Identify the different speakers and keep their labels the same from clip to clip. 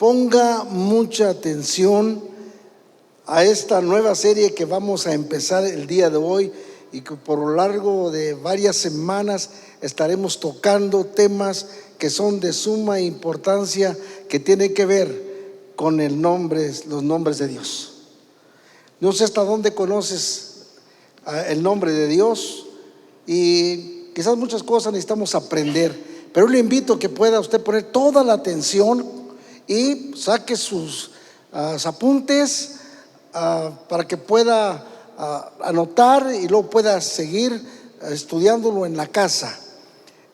Speaker 1: Ponga mucha atención a esta nueva serie que vamos a empezar el día de hoy y que por lo largo de varias semanas estaremos tocando temas que son de suma importancia, que tienen que ver con los nombres de Dios. No sé hasta dónde conoces el nombre de Dios, y quizás muchas cosas necesitamos aprender, pero le invito a que pueda usted poner toda la atención y saque sus apuntes para que pueda anotar y luego pueda seguir estudiándolo en la casa.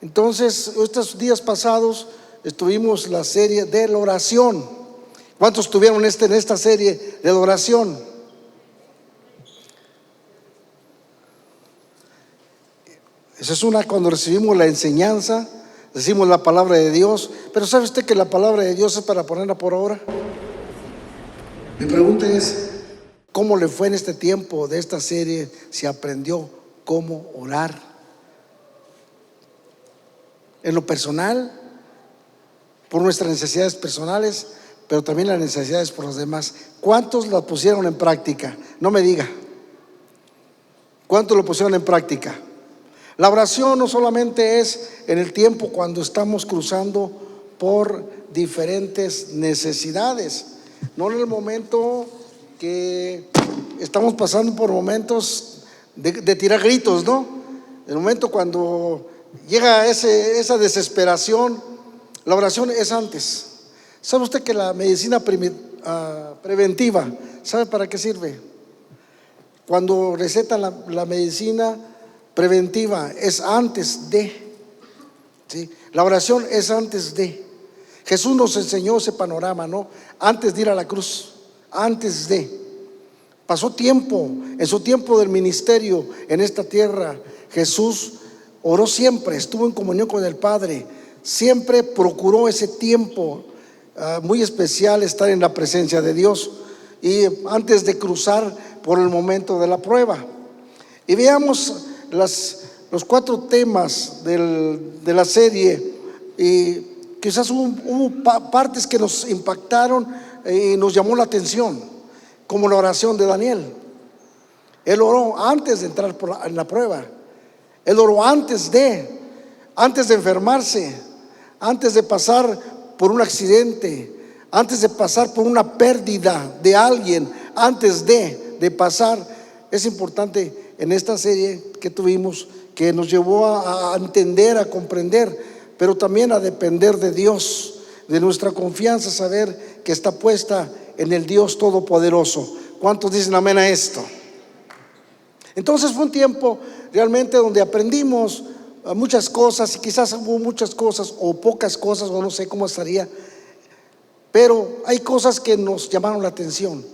Speaker 1: Entonces, estos días pasados estuvimos la serie de la oración. ¿Cuántos estuvieron en esta serie de la oración? Esa es cuando recibimos la enseñanza, decimos la palabra de Dios. Pero ¿sabe usted que la palabra de Dios es para ponerla por obra? Mi pregunta es, ¿cómo le fue en este tiempo de esta serie? Si aprendió cómo orar en lo personal, por nuestras necesidades personales, pero también las necesidades por los demás. ¿Cuántos las pusieron en práctica? No me diga. ¿Cuántos lo pusieron en práctica? La oración no solamente es en el tiempo cuando estamos cruzando por diferentes necesidades, no en el momento que estamos pasando por momentos de tirar gritos, ¿no? El momento cuando llega esa desesperación, la oración es antes. ¿Sabe usted que la medicina preventiva, sabe para qué sirve? Cuando recetan la medicina preventiva, es antes de, ¿sí? La oración es antes de. Jesús nos enseñó ese panorama, ¿no? Antes de ir a la cruz, antes de. Pasó tiempo, en su tiempo del ministerio en esta tierra, Jesús oró siempre, estuvo en comunión con el Padre, siempre procuró ese tiempo muy especial, estar en la presencia de Dios, y antes de cruzar por el momento de la prueba. Y veamos los 4 temas de la serie, y quizás hubo partes que nos impactaron y nos llamó la atención, como la oración de Daniel. Él oró antes de entrar en la prueba. Él oró antes de enfermarse, antes de pasar por un accidente, antes de pasar por una pérdida de alguien, antes de pasar. Es importante en esta serie que tuvimos, que nos llevó a entender, a comprender, pero también a depender de Dios, de nuestra confianza, saber que está puesta en el Dios Todopoderoso. ¿Cuántos dicen amén a esto? Entonces fue un tiempo realmente donde aprendimos muchas cosas, y quizás hubo muchas cosas o pocas cosas, o no sé cómo estaría, pero hay cosas que nos llamaron la atención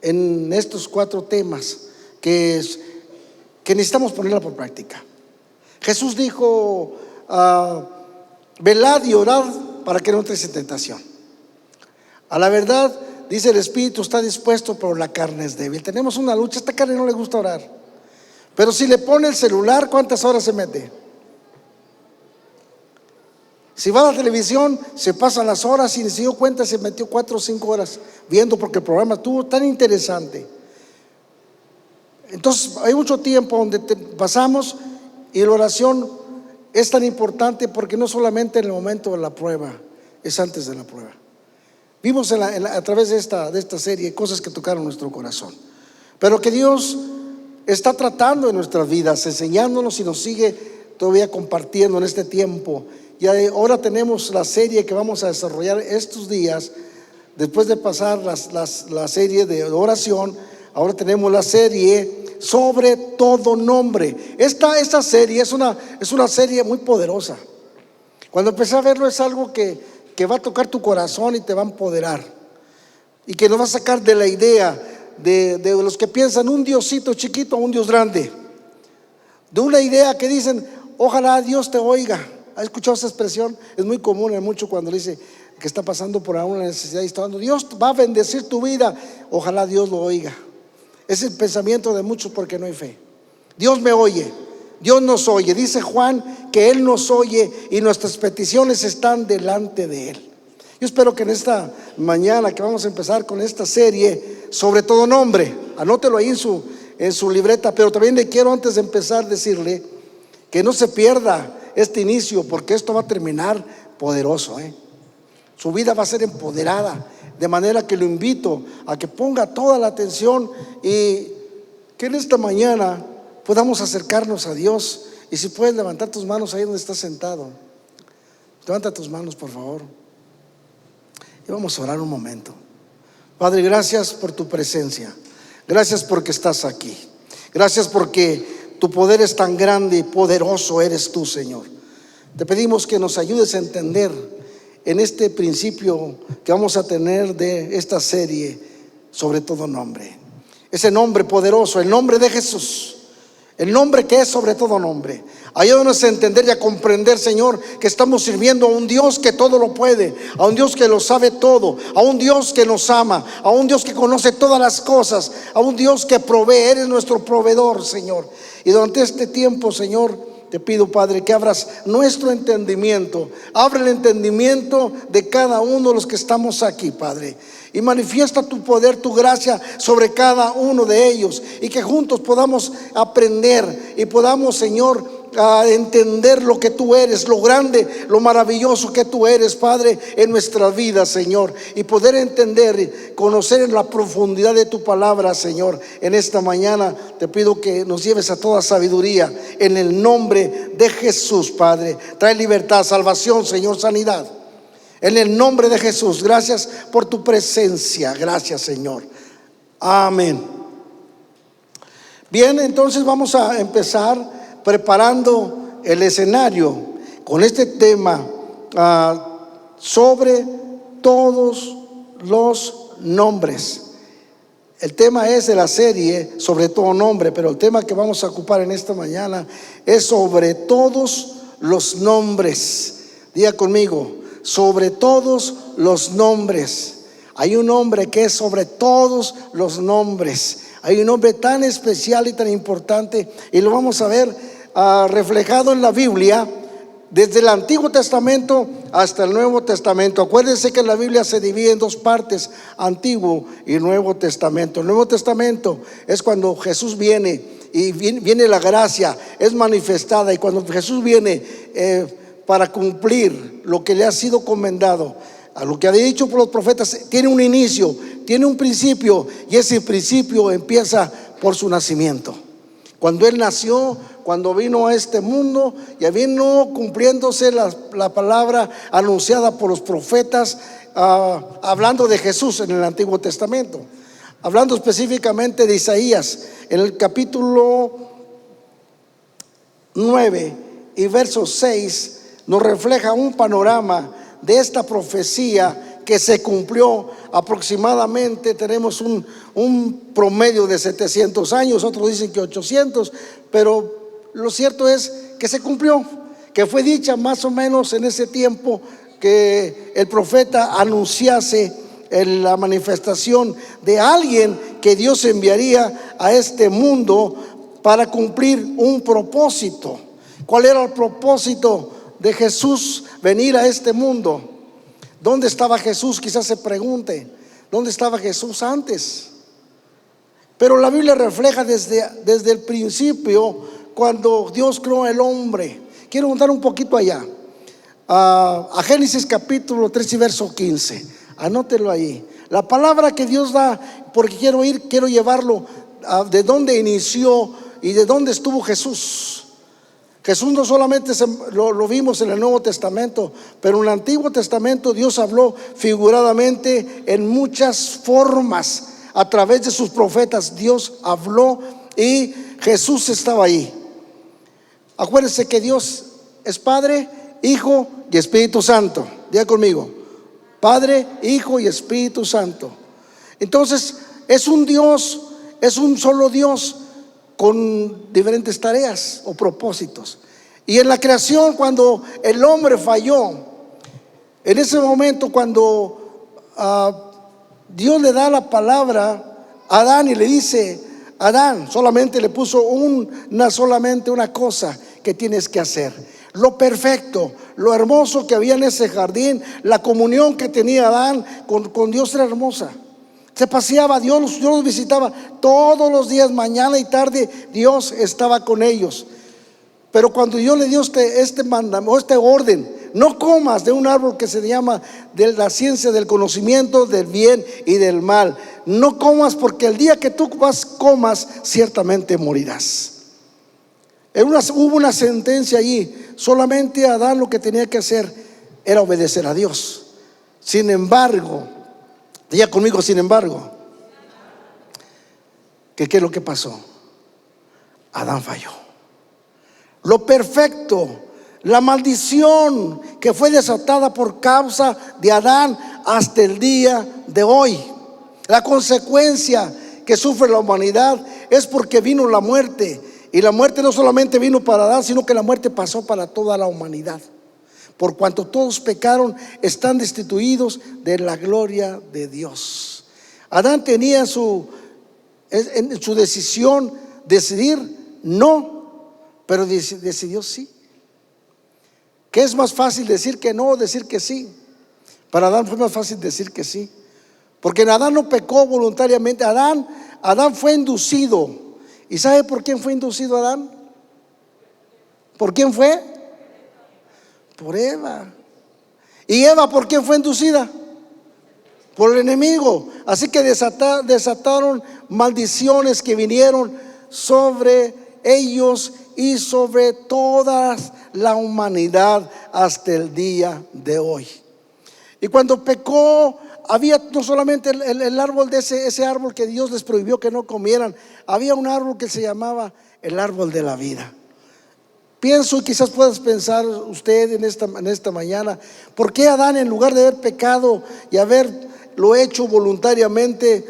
Speaker 1: en estos 4 temas que necesitamos ponerla por práctica. Jesús dijo, velad y orad para que no entréis en tentación. A la verdad, dice, el espíritu está dispuesto, pero la carne es débil. Tenemos una lucha, a esta carne no le gusta orar, pero si le pone el celular, ¿cuántas horas se mete? Si va a la televisión, se pasan las horas y se dio cuenta, se metió 4 o 5 horas viendo, porque el programa estuvo tan interesante. Entonces hay mucho tiempo donde pasamos, y la oración es tan importante porque no solamente en el momento de la prueba, es antes de la prueba. Vimos a través de esta serie cosas que tocaron nuestro corazón, pero que Dios está tratando en nuestras vidas, enseñándonos, y nos sigue todavía compartiendo en este tiempo. Y ahora tenemos la serie que vamos a desarrollar estos días. Después de pasar la serie de oración, ahora tenemos la serie sobre todo nombre. Esta serie es una serie muy poderosa. Cuando empecé a verlo, es algo que va a tocar tu corazón y te va a empoderar, y que nos va a sacar de la idea de los que piensan un Diosito chiquito a un Dios grande, de una idea que dicen, ojalá Dios te oiga. ¿Ha escuchado esa expresión? Es muy común en mucho cuando le dice que está pasando por alguna necesidad y está dando, Dios va a bendecir tu vida, ojalá Dios lo oiga. Es el pensamiento de muchos porque no hay fe. Dios me oye, Dios nos oye. Dice Juan que Él nos oye y nuestras peticiones están delante de Él. Yo espero que en esta mañana que vamos a empezar con esta serie, sobre todo nombre, anótelo ahí en su libreta, pero también le quiero antes de empezar decirle que no se pierda este inicio, porque esto va a terminar poderoso, Su vida va a ser empoderada, de manera que lo invito a que ponga toda la atención y que en esta mañana podamos acercarnos a Dios. Y si puedes levantar tus manos ahí donde estás sentado, levanta tus manos por favor y vamos a orar un momento. Padre, gracias por tu presencia, gracias porque estás aquí, gracias porque tu poder es tan grande y poderoso eres tú, Señor. Te pedimos que nos ayudes a entender en este principio que vamos a tener de esta serie, sobre todo nombre, ese nombre poderoso, el nombre de Jesús, el nombre que es sobre todo nombre. Ayúdanos a entender y a comprender, Señor, que estamos sirviendo a un Dios que todo lo puede, a un Dios que lo sabe todo, a un Dios que nos ama, a un Dios que conoce todas las cosas, a un Dios que provee. Eres nuestro proveedor, Señor. Y durante este tiempo, Señor, te pido, Padre, que abras nuestro entendimiento, abre el entendimiento de cada uno de los que estamos aquí, Padre, y manifiesta tu poder, tu gracia sobre cada uno de ellos, y que juntos podamos aprender y podamos, Señor, a entender lo que tú eres, lo grande, lo maravilloso que tú eres, Padre, en nuestra vida, Señor, y poder entender y conocer en la profundidad de tu palabra, Señor. En esta mañana te pido que nos lleves a toda sabiduría en el nombre de Jesús, Padre. Trae libertad, salvación, Señor, sanidad, en el nombre de Jesús. Gracias por tu presencia, gracias, Señor. Amén. Bien, entonces vamos a empezar preparando el escenario con este tema, sobre todos los nombres. El tema es de la serie sobre todo nombre, pero el tema que vamos a ocupar en esta mañana es sobre todos los nombres. Diga conmigo, sobre todos los nombres. Hay un nombre que es sobre todos los nombres. Hay un nombre tan especial y tan importante, y lo vamos a ver reflejado en la Biblia desde el Antiguo Testamento hasta el Nuevo Testamento. Acuérdense que la Biblia se divide en dos partes, Antiguo y Nuevo Testamento. El Nuevo Testamento es cuando Jesús viene y viene la gracia, es manifestada, y cuando Jesús viene para cumplir lo que le ha sido comendado, a lo que había dicho por los profetas, tiene un inicio, tiene un principio, y ese principio empieza por su nacimiento. Cuando Él nació, cuando vino a este mundo, ya vino cumpliéndose la palabra anunciada por los profetas, hablando de Jesús en el Antiguo Testamento, hablando específicamente de Isaías. En el capítulo 9 y verso 6 nos refleja un panorama de esta profecía que se cumplió aproximadamente. Tenemos un promedio de 700 años, otros dicen que 800, pero lo cierto es que se cumplió, que fue dicha más o menos en ese tiempo que el profeta anunciase en la manifestación de alguien que Dios enviaría a este mundo para cumplir un propósito. ¿Cuál era el propósito de Jesús venir a este mundo? ¿Dónde estaba Jesús? Quizás se pregunte, ¿dónde estaba Jesús antes? Pero la Biblia refleja desde el principio, cuando Dios creó el hombre. Quiero contar un poquito allá, a Génesis capítulo 3 y verso 15. Anótelo ahí. La palabra que Dios da, porque quiero llevarlo de dónde inició y de dónde estuvo Jesús. Jesús no solamente lo vimos en el Nuevo Testamento, pero en el Antiguo Testamento Dios habló figuradamente en muchas formas. A través de sus profetas Dios habló y Jesús estaba ahí. Acuérdense que Dios es Padre, Hijo y Espíritu Santo. Diga conmigo, Padre, Hijo y Espíritu Santo. Entonces es un Dios, es un solo Dios, con diferentes tareas o propósitos. Y en la creación, cuando el hombre falló, en ese momento cuando Dios le da la palabra a Adán y le dice: Adán, solamente le puso solamente una cosa que tienes que hacer. lo perfecto, lo hermoso que había en ese jardín, la comunión que tenía Adán con Dios era hermosa. Se paseaba, Dios los visitaba todos los días, mañana y tarde, Dios estaba con ellos. Pero cuando Dios le dio este mandamiento, este orden: no comas de un árbol que se llama de la ciencia del conocimiento del bien y del mal. No comas, porque el día que tú comas, ciertamente morirás. Hubo una sentencia allí. Solamente Adán lo que tenía que hacer era obedecer a Dios. Sin embargo, diga conmigo, sin embargo, ¿qué es lo que pasó? Adán falló. Lo perfecto, la maldición que fue desatada por causa de Adán hasta el día de hoy. La consecuencia que sufre la humanidad es porque vino la muerte. Y la muerte no solamente vino para Adán, sino que la muerte pasó para toda la humanidad. Por cuanto todos pecaron, están destituidos de la gloria de Dios. Adán tenía en su decisión decidir no, pero decidió sí. ¿Qué es más fácil, decir que no o decir que sí? Para Adán fue más fácil decir que sí, porque Adán no pecó voluntariamente. Adán fue inducido. ¿Y sabe por quién fue inducido Adán? ¿Por quién fue? Por Eva. ¿Y Eva por quién fue inducida? Por el enemigo. Así que desataron maldiciones que vinieron sobre ellos y sobre toda la humanidad hasta el día de hoy. Y cuando pecó, había no solamente el árbol de ese árbol que Dios les prohibió que no comieran. Había un árbol que se llamaba el árbol de la vida. Pienso, y quizás puedas pensar usted en esta mañana, ¿por qué Adán, en lugar de haber pecado y haberlo hecho voluntariamente,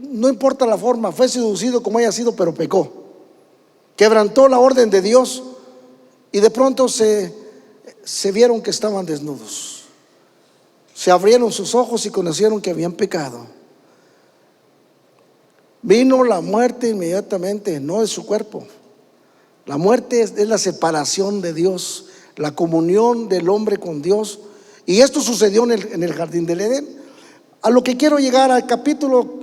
Speaker 1: no importa la forma, fue seducido como haya sido, pero pecó? Quebrantó la orden de Dios y de pronto se vieron que estaban desnudos. Se abrieron sus ojos y conocieron que habían pecado. Vino la muerte inmediatamente, no de su cuerpo. La muerte es la separación de Dios, la comunión del hombre con Dios. Y esto sucedió en el jardín del Edén. A lo que quiero llegar, al capítulo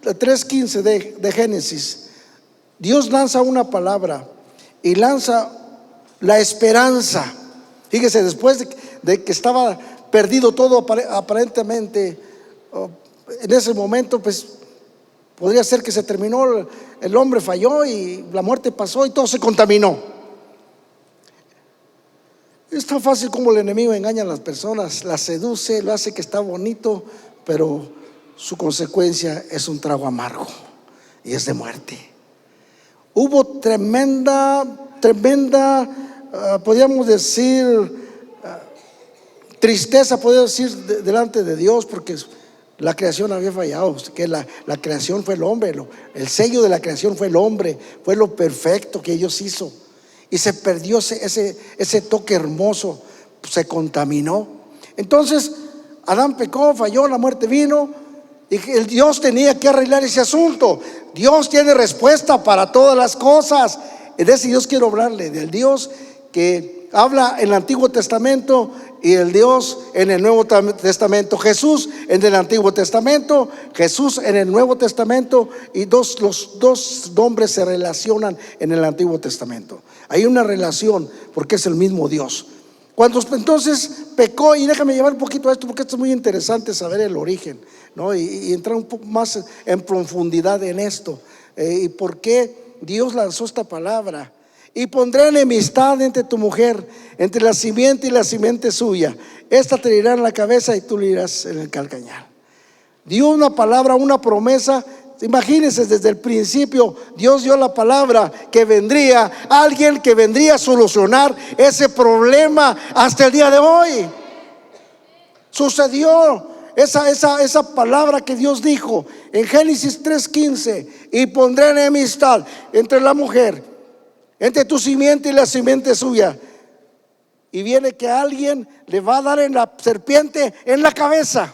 Speaker 1: 3:15 de Génesis. Dios lanza una palabra y lanza la esperanza. Fíjese, después de que estaba perdido todo aparentemente, en ese momento pues podría ser que se terminó, el hombre falló y la muerte pasó y todo se contaminó. Es tan fácil como el enemigo engaña a las personas, las seduce, lo hace que está bonito, pero su consecuencia es un trago amargo y es de muerte. Hubo tremenda, podríamos decir, tristeza, podríamos decir, delante de Dios, porque la creación había fallado. Que la creación fue el hombre, el sello de la creación fue el hombre, fue lo perfecto que Dios hizo, y se perdió ese toque hermoso, se contaminó. Entonces Adán pecó, falló, la muerte vino, y el Dios tenía que arreglar ese asunto. Dios tiene respuesta para todas las cosas. De ese Dios quiero hablarle, del Dios que habla en el Antiguo Testamento y el Dios en el Nuevo Testamento. Jesús en el Antiguo Testamento, Jesús en el Nuevo Testamento, y los dos nombres se relacionan en el Antiguo Testamento. Hay una relación porque es el mismo Dios. Cuando entonces pecó, y déjame llevar un poquito a esto porque esto es muy interesante saber el origen, ¿no? Y entrar un poco más en profundidad en esto, y por qué Dios lanzó esta palabra. Y pondré enemistad entre tu mujer, entre la simiente y la simiente suya. Esta te herirá en la cabeza y tú le irás en el calcañar. Dio una palabra, una promesa. Imagínense, desde el principio Dios dio la palabra que vendría alguien que vendría a solucionar ese problema hasta el día de hoy. Sucedió esa palabra que Dios dijo en Génesis 3:15: y pondré enemistad entre la mujer, entre tu simiente y la simiente suya. Y viene que alguien le va a dar en la serpiente en la cabeza.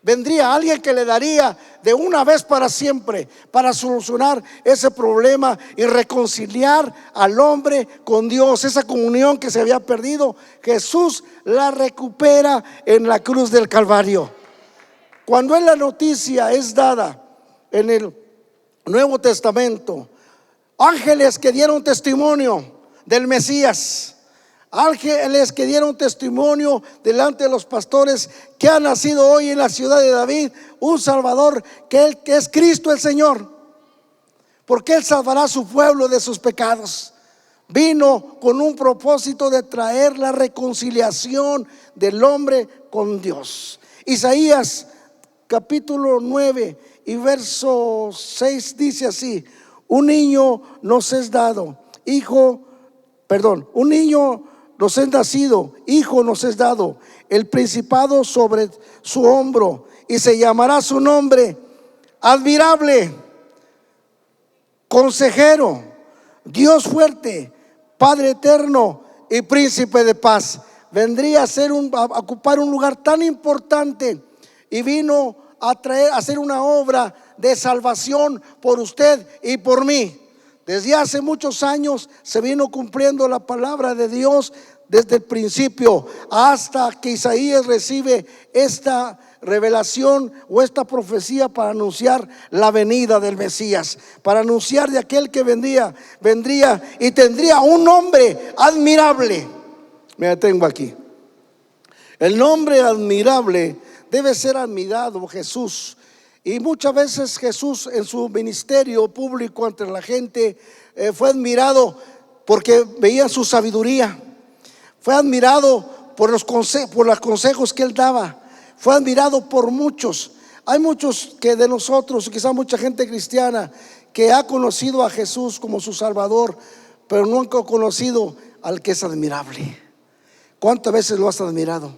Speaker 1: Vendría alguien que le daría de una vez para siempre para solucionar ese problema y reconciliar al hombre con Dios. Esa comunión que se había perdido, Jesús la recupera en la cruz del Calvario. Cuando la noticia es dada en el Nuevo Testamento, ángeles que dieron testimonio del Mesías, ángeles que dieron testimonio delante de los pastores que ha nacido hoy en la ciudad de David un Salvador, que es Cristo el Señor, porque Él salvará a su pueblo de sus pecados. Vino con un propósito de traer la reconciliación del hombre con Dios. Isaías capítulo 9 y verso 6 dice así: un niño nos es dado, un niño nos es nacido, hijo nos es dado, el principado sobre su hombro, y se llamará su nombre admirable, consejero, Dios fuerte, Padre eterno y príncipe de paz. Vendría a ocupar un lugar tan importante y vino a hacer una obra de salvación por usted y por mí. Desde hace muchos años se vino cumpliendo la palabra de Dios desde el principio hasta que Isaías recibe esta revelación o esta profecía para anunciar la venida del Mesías, para anunciar de aquel que vendría y tendría un nombre admirable. Me detengo aquí. El nombre admirable debe ser admirado Jesús. Y muchas veces Jesús en su ministerio público ante la gente fue admirado porque veían su sabiduría, fue admirado por los consejos que Él daba, fue admirado por muchos. Hay muchos que de nosotros, quizá mucha gente cristiana, que ha conocido a Jesús como su Salvador, pero nunca ha conocido al que es admirable. ¿Cuántas veces lo has admirado?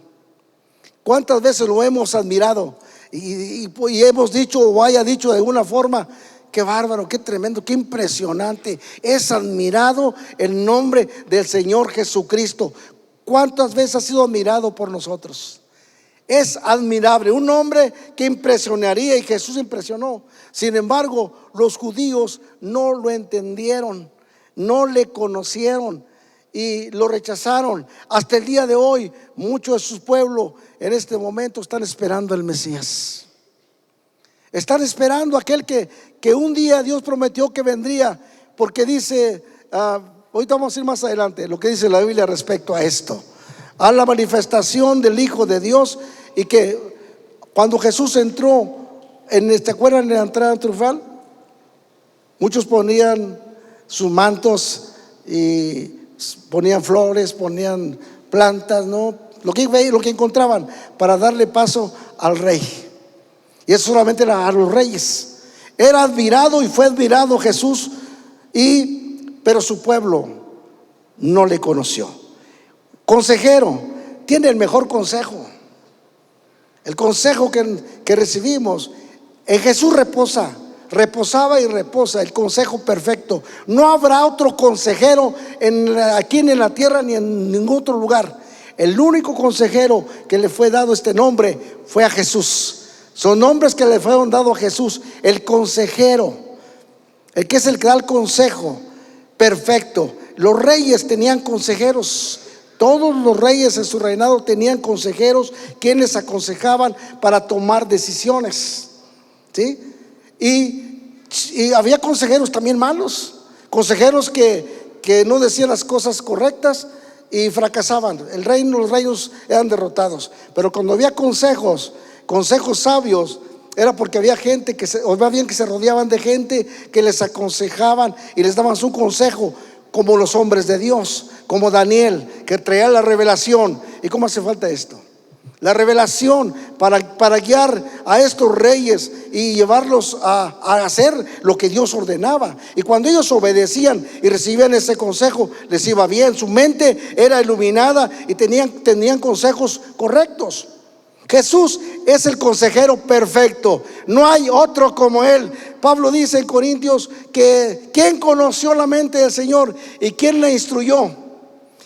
Speaker 1: ¿Cuántas veces lo hemos admirado? Y hemos dicho o haya dicho de alguna forma: qué bárbaro, qué tremendo, qué impresionante, es admirado el nombre del Señor Jesucristo. ¿Cuántas veces ha sido admirado por nosotros? Es admirable, un hombre que impresionaría, y Jesús impresionó. Sin embargo, los judíos no lo entendieron, no le conocieron y lo rechazaron. Hasta el día de hoy, muchos de su pueblo en este momento están esperando al Mesías. Están esperando a aquel que un día Dios prometió que vendría, porque dice, ahorita vamos a ir más adelante, lo que dice la Biblia respecto a esto, a la manifestación del Hijo de Dios. Y que cuando Jesús entró, ¿te acuerdan de la entrada triunfal? Muchos ponían sus mantos y ponían flores, ponían plantas, ¿no? Lo que encontraban para darle paso al rey. Y eso solamente era a los reyes. Era admirado y fue admirado Jesús, pero su pueblo no le conoció. Consejero, tiene el mejor consejo. El consejo que recibimos en Jesús reposaba y reposa el consejo perfecto. No habrá otro consejero aquí en la tierra ni en ningún otro lugar. El único consejero que le fue dado este nombre fue a Jesús. Son nombres que le fueron dados a Jesús: el consejero, el que es el que da el consejo perfecto. Los reyes tenían consejeros. Todos los reyes en su reinado tenían consejeros quienes aconsejaban para tomar decisiones, ¿sí? Y había consejeros también malos, consejeros que no decían las cosas correctas y fracasaban. Los reinos eran derrotados. Pero cuando había consejos sabios, era porque había gente que se rodeaban de gente que les aconsejaban y les daban su consejo, como los hombres de Dios, como Daniel, que traía la revelación. ¿Y cómo hace falta esto? La revelación para guiar a estos reyes y llevarlos a hacer lo que Dios ordenaba. Y cuando ellos obedecían y recibían ese consejo, les iba bien. Su mente era iluminada y tenían consejos correctos. Jesús es el consejero perfecto, no hay otro como Él. Pablo dice en Corintios que ¿quién conoció la mente del Señor y quién le instruyó?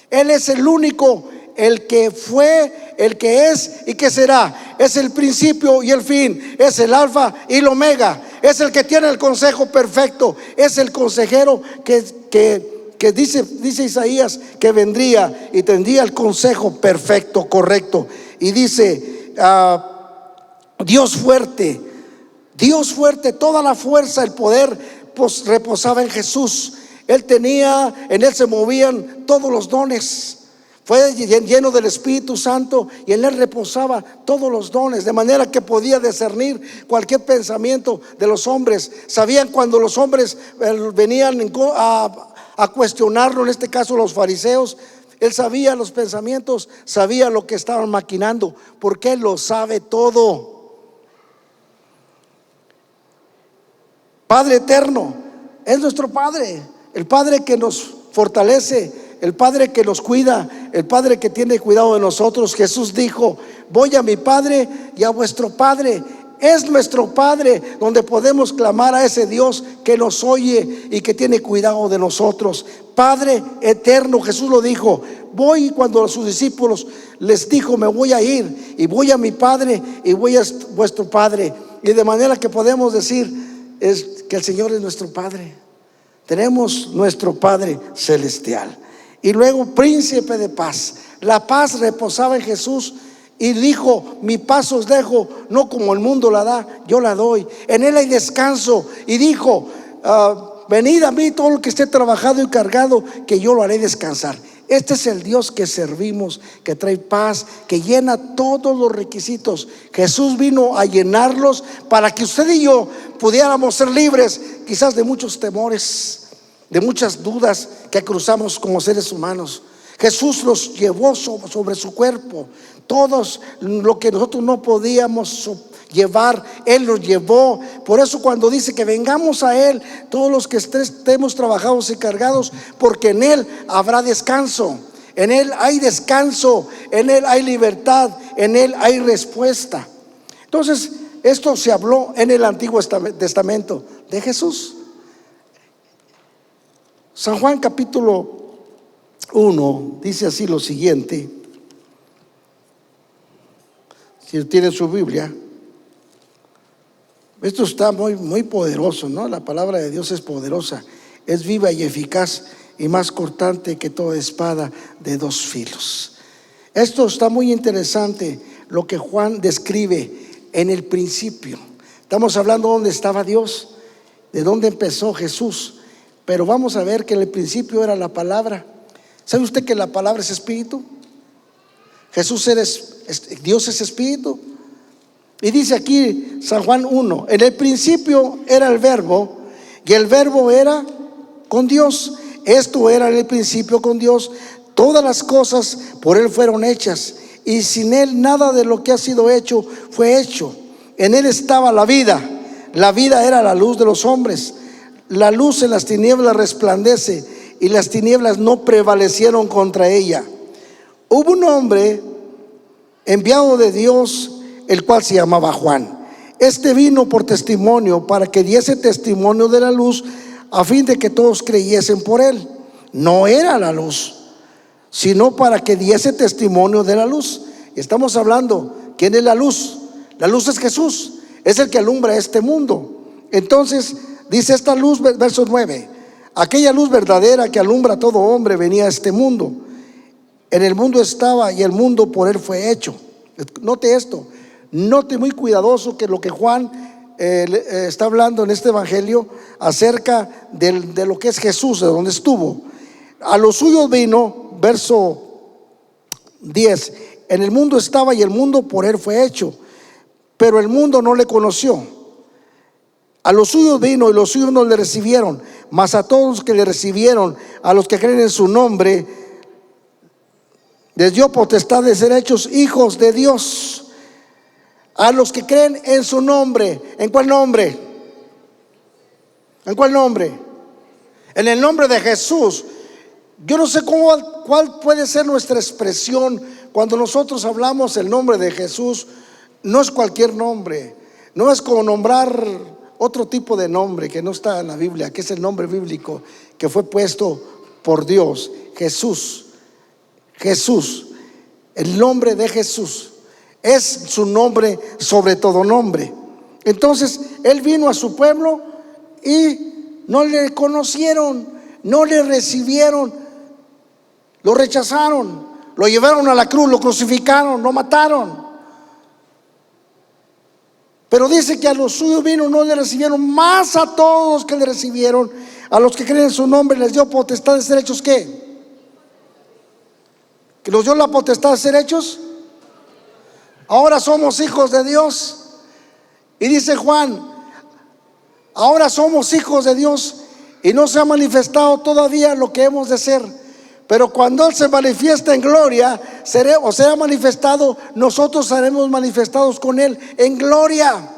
Speaker 1: Él es el único el que fue, el que es y que será. Es el principio y el fin, es el alfa y el omega, es el que tiene el consejo perfecto, es el consejero que dice Isaías que vendría y tendría el consejo perfecto, correcto. Y dice Dios fuerte, toda la fuerza, el poder reposaba en Jesús. En él se movían todos los dones. Fue lleno del Espíritu Santo y en él reposaba todos los dones, de manera que podía discernir cualquier pensamiento de los hombres. Sabían cuando los hombres venían a cuestionarlo, en este caso los fariseos. Él sabía los pensamientos, sabía lo que estaban maquinando, porque él lo sabe todo. Padre eterno, es nuestro Padre, el Padre que nos fortalece, el Padre que nos cuida, el Padre que tiene cuidado de nosotros. Jesús dijo: voy a mi Padre y a vuestro Padre. Es nuestro Padre, donde podemos clamar a ese Dios que nos oye y que tiene cuidado de nosotros. Padre eterno, Jesús lo dijo. Voy, cuando a sus discípulos les dijo: me voy a ir y voy a mi Padre y voy a vuestro Padre. Y de manera que podemos decir es que el Señor es nuestro Padre. Tenemos nuestro Padre celestial. Y luego, príncipe de paz. La paz reposaba en Jesús y dijo: mi paz os dejo, no como el mundo la da, yo la doy. En él hay descanso. Y dijo: venid a mí todo el que esté trabajado y cargado, que yo lo haré descansar. Este es el Dios que servimos, que trae paz, que llena todos los requisitos. Jesús vino a llenarlos para que usted y yo pudiéramos ser libres, quizás de muchos temores, de muchas dudas que cruzamos como seres humanos. Jesús los llevó sobre su cuerpo. Todos lo que nosotros no podíamos llevar, Él los llevó. Por eso cuando dice que vengamos a Él, todos los que estemos trabajados y cargados, porque en Él habrá descanso. En Él hay descanso, en Él hay libertad, en Él hay respuesta. Entonces, esto se habló en el Antiguo Testamento de Jesús. San Juan capítulo 1 dice así lo siguiente. Si tienen su Biblia, esto está muy poderoso, ¿no? La palabra de Dios es poderosa, es viva y eficaz y más cortante que toda espada de dos filos. Esto está muy interesante, lo que Juan describe en el principio. Estamos hablando de dónde estaba Dios, de dónde empezó Jesús. Pero vamos a ver que en el principio era la palabra. ¿Sabe usted que la palabra es espíritu? Dios es espíritu. Y dice aquí San Juan 1: en el principio era el verbo, y el verbo era con Dios. Esto era en el principio con Dios. Todas las cosas por Él fueron hechas, y sin Él nada de lo que ha sido hecho fue hecho. En Él estaba la vida. La vida era la luz de los hombres. La luz en las tinieblas resplandece, y las tinieblas no prevalecieron contra ella. Hubo un hombre enviado de Dios, el cual se llamaba Juan. Este vino por testimonio, para que diese testimonio de la luz, a fin de que todos creyesen por él. No era la luz, sino para que diese testimonio de la luz. Estamos hablando, ¿quién es la luz? La luz es Jesús, es el que alumbra este mundo. Entonces dice esta luz, verso 9: aquella luz verdadera que alumbra a todo hombre venía a este mundo. En el mundo estaba, y el mundo por él fue hecho. Note esto, note muy cuidadoso que lo que Juan está hablando en este evangelio acerca de lo que es Jesús, de donde estuvo. A los suyos vino, verso 10: en el mundo estaba, y el mundo por él fue hecho, pero el mundo no le conoció. A los suyos vino, y los suyos no le recibieron, mas a todos los que le recibieron, a los que creen en su nombre, les dio potestad de ser hechos hijos de Dios. A los que creen en su nombre. ¿En cuál nombre? ¿En cuál nombre? En el nombre de Jesús. Yo no sé cuál puede ser nuestra expresión cuando nosotros hablamos el nombre de Jesús. No es cualquier nombre, no es como nombrar otro tipo de nombre que no está en la Biblia, que es el nombre bíblico que fue puesto por Dios. Jesús. Jesús. El nombre de Jesús es su nombre sobre todo nombre. Entonces Él vino a su pueblo y no le conocieron, no le recibieron, lo rechazaron, lo llevaron a la cruz, lo crucificaron, lo mataron. Pero dice que a los suyos vino, no le recibieron, más a todos los que le recibieron, a los que creen en su nombre, les dio potestad de ser hechos ¿qué? ¿Que nos dio la potestad de ser hechos? Ahora somos hijos de Dios. Y dice Juan, ahora somos hijos de Dios y no se ha manifestado todavía lo que hemos de ser. Pero cuando Él se manifiesta en gloria, será manifestado, nosotros seremos manifestados con Él en gloria.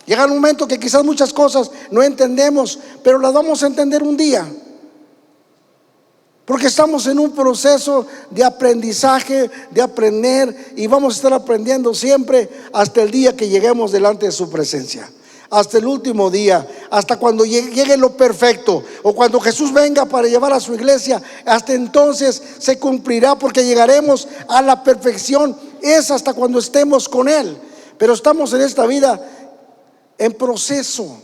Speaker 1: Llega un momento que quizás muchas cosas no entendemos, pero las vamos a entender un día. Porque estamos en un proceso de aprendizaje, de aprender, y vamos a estar aprendiendo siempre hasta el día que lleguemos delante de su presencia. Hasta el último día, hasta cuando llegue lo perfecto, o cuando Jesús venga para llevar a su iglesia, hasta entonces se cumplirá, porque llegaremos a la perfección. Es hasta cuando estemos con Él. Pero estamos en esta vida en proceso,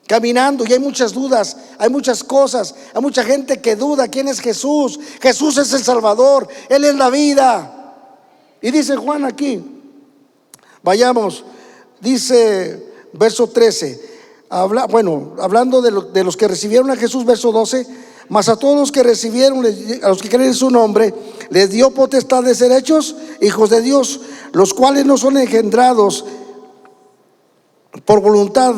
Speaker 1: caminando, y hay muchas dudas, hay muchas cosas, hay mucha gente que duda quién es Jesús. Jesús es el Salvador, Él es la vida. Y dice Juan aquí, vayamos, dice verso 13, hablando de los que recibieron a Jesús, verso 12, mas a todos los que recibieron, a los que creen en su nombre, les dio potestad de ser hechos hijos de Dios, los cuales no son engendrados por voluntad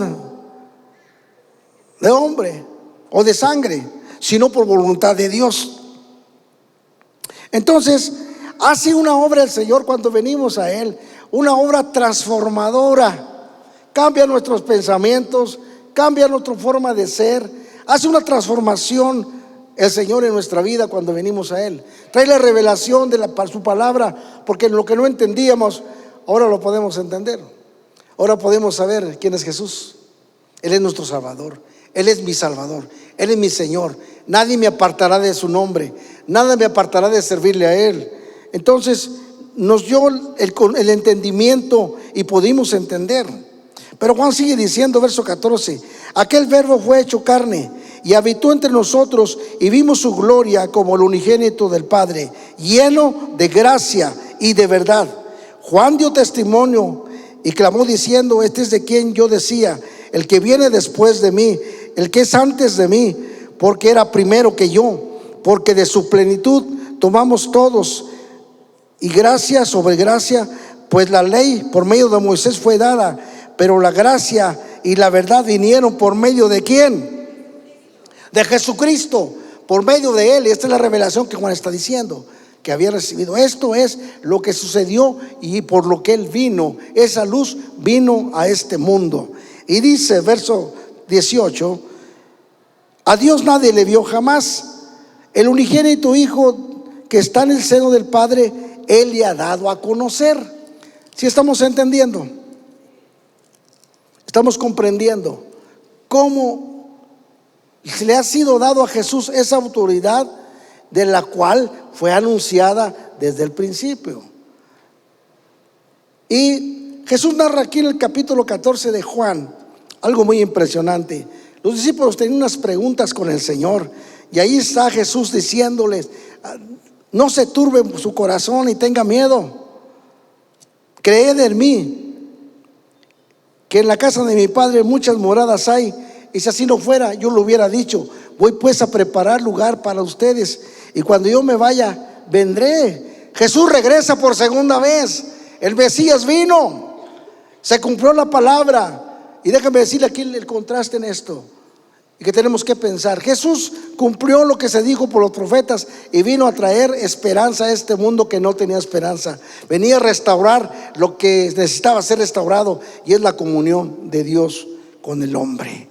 Speaker 1: de hombre o de sangre, sino por voluntad de Dios. Entonces hace una obra el Señor cuando venimos a Él, una obra transformadora. Cambia nuestros pensamientos, cambia nuestra forma de ser, hace una transformación el Señor en nuestra vida cuando venimos a Él. Trae la revelación de su palabra, porque lo que no entendíamos ahora lo podemos entender. Ahora podemos saber quién es Jesús. Él es nuestro Salvador, Él es mi Salvador, Él es mi Señor. Nadie me apartará de su nombre, nada me apartará de servirle a Él. Entonces nos dio el entendimiento y pudimos entender. Pero Juan sigue diciendo, verso 14, aquel verbo fue hecho carne y habitó entre nosotros, y vimos su gloria como el unigénito del Padre, lleno de gracia y de verdad. Juan dio testimonio y clamó diciendo, este es de quien yo decía, el que viene después de mí, el que es antes de mí, porque era primero que yo, porque de su plenitud tomamos todos, y gracia sobre gracia, pues la ley por medio de Moisés fue dada, pero la gracia y la verdad vinieron por medio de ¿quién? De Jesucristo, por medio de Él. Esta es la revelación que Juan está diciendo, que había recibido. Esto es lo que sucedió y por lo que Él vino. Esa luz vino a este mundo. Y dice, verso 18, a Dios nadie le vio jamás. El unigénito Hijo que está en el seno del Padre, Él le ha dado a conocer. ¿Sí estamos entendiendo? Estamos comprendiendo cómo le ha sido dado a Jesús esa autoridad de la cual fue anunciada desde el principio. Y Jesús narra aquí en el capítulo 14 de Juan algo muy impresionante. Los discípulos tenían unas preguntas con el Señor, y ahí está Jesús diciéndoles, no se turbe su corazón y tenga miedo, creed en mí, que en la casa de mi Padre muchas moradas hay, y si así no fuera, yo lo hubiera dicho. Voy pues a preparar lugar para ustedes, y cuando yo me vaya, vendré. Jesús regresa por segunda vez. El Mesías vino, se cumplió la palabra. Y déjame decirle aquí el contraste en esto, y que tenemos que pensar. Jesús cumplió lo que se dijo por los profetas y vino a traer esperanza a este mundo que no tenía esperanza. Venía a restaurar lo que necesitaba ser restaurado, y es la comunión de Dios con el hombre.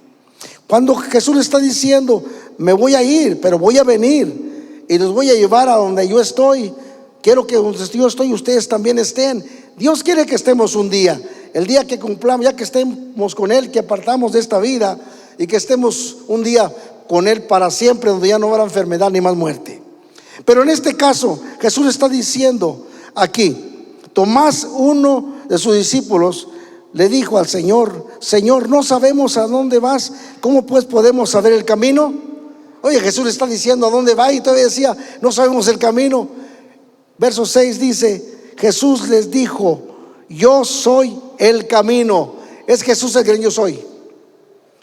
Speaker 1: Cuando Jesús le está diciendo, me voy a ir, pero voy a venir y los voy a llevar a donde yo estoy, quiero que donde yo estoy ustedes también estén. Dios quiere que estemos un día, el día que cumplamos, ya que estemos con Él, que apartamos de esta vida y que estemos un día con Él para siempre, donde ya no habrá enfermedad ni más muerte. Pero en este caso Jesús está diciendo, aquí. Tomás, uno de sus discípulos, le dijo al Señor: Señor, no sabemos a dónde vas, ¿cómo pues podemos saber el camino? Oye, Jesús le está diciendo a dónde va y todavía decía: no sabemos el camino. Verso 6 dice: Jesús les dijo: yo soy el camino. Es Jesús el que yo soy.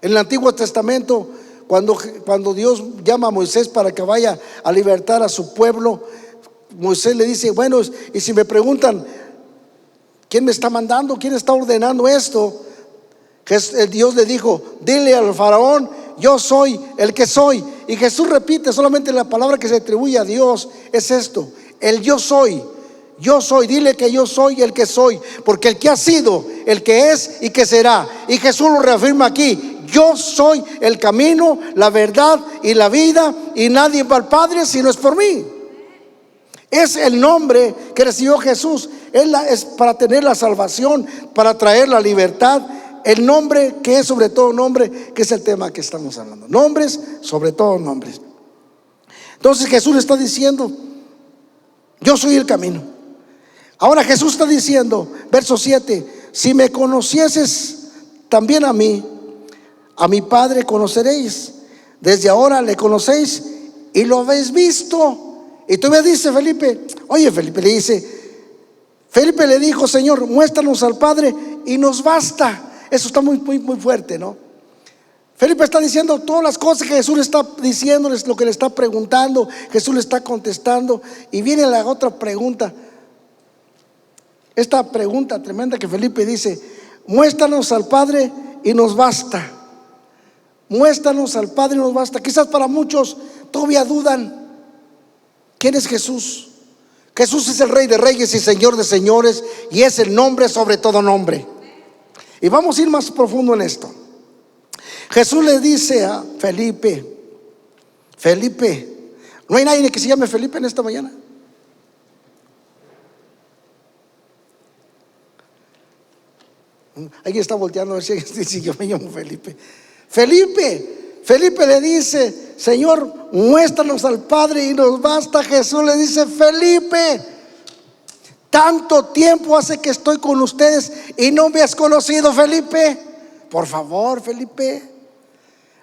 Speaker 1: En el Antiguo Testamento, cuando Dios llama a Moisés para que vaya a libertar a su pueblo, Moisés le dice: bueno, y si me preguntan ¿quién me está mandando? ¿Quién está ordenando esto? Dios le dijo: dile al faraón: yo soy el que soy. Y Jesús repite solamente la palabra que se atribuye a Dios: es esto, el yo soy. Yo soy, dile que yo soy el que soy, porque el que ha sido, el que es y que será. Y Jesús lo reafirma aquí: yo soy el camino, la verdad y la vida, y nadie va al Padre si no es por mí. Es el nombre que recibió Jesús. Es para tener la salvación, para traer la libertad. El nombre que es sobre todo nombre, que es el tema que estamos hablando. Nombres sobre todo nombres. Entonces Jesús está diciendo: yo soy el camino. Ahora Jesús está diciendo, verso 7: si me conocieses también a mí, a mi Padre conoceréis. Desde ahora le conocéis y lo habéis visto. Y todavía dice Felipe, oye, Felipe le dijo: Señor, muéstranos al Padre y nos basta. Eso está muy fuerte, ¿no? Felipe está diciendo todas las cosas que Jesús le está diciéndoles, lo que le está preguntando. Jesús le está contestando. Y viene la otra pregunta. Esta pregunta tremenda que Felipe dice: muéstranos al Padre y nos basta. Muéstranos al Padre y nos basta. Quizás para muchos todavía dudan. ¿Quién es Jesús? Jesús es el Rey de Reyes y Señor de Señores, y es el nombre sobre todo nombre. Y vamos a ir más profundo en esto. Jesús le dice a Felipe: ¿no hay nadie que se llame Felipe en esta mañana? Alguien está volteando a ver si yo me llamo Felipe. Felipe le dice: Señor, muéstranos al Padre y nos basta. Jesús le dice: Felipe, tanto tiempo hace que estoy con ustedes y no me has conocido, Felipe. Por favor, Felipe,